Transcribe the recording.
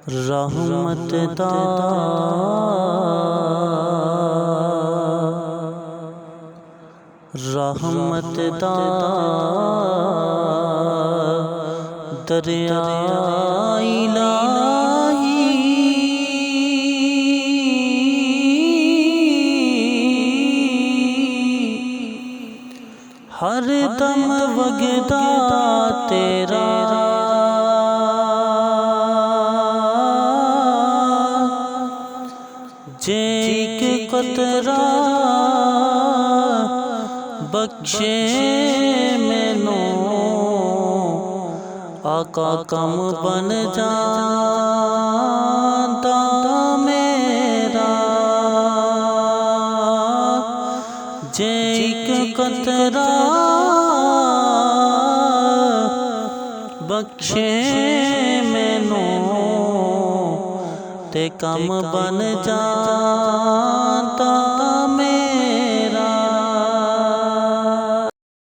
रहमत दा रहमत दा दरिया इलाही हर दम वगदा तेरा जे एक कतरा बख्शे मैनू आका कम बन जाता मेरा जे एक कतरा बख्शे मैनू ते कम बन जाता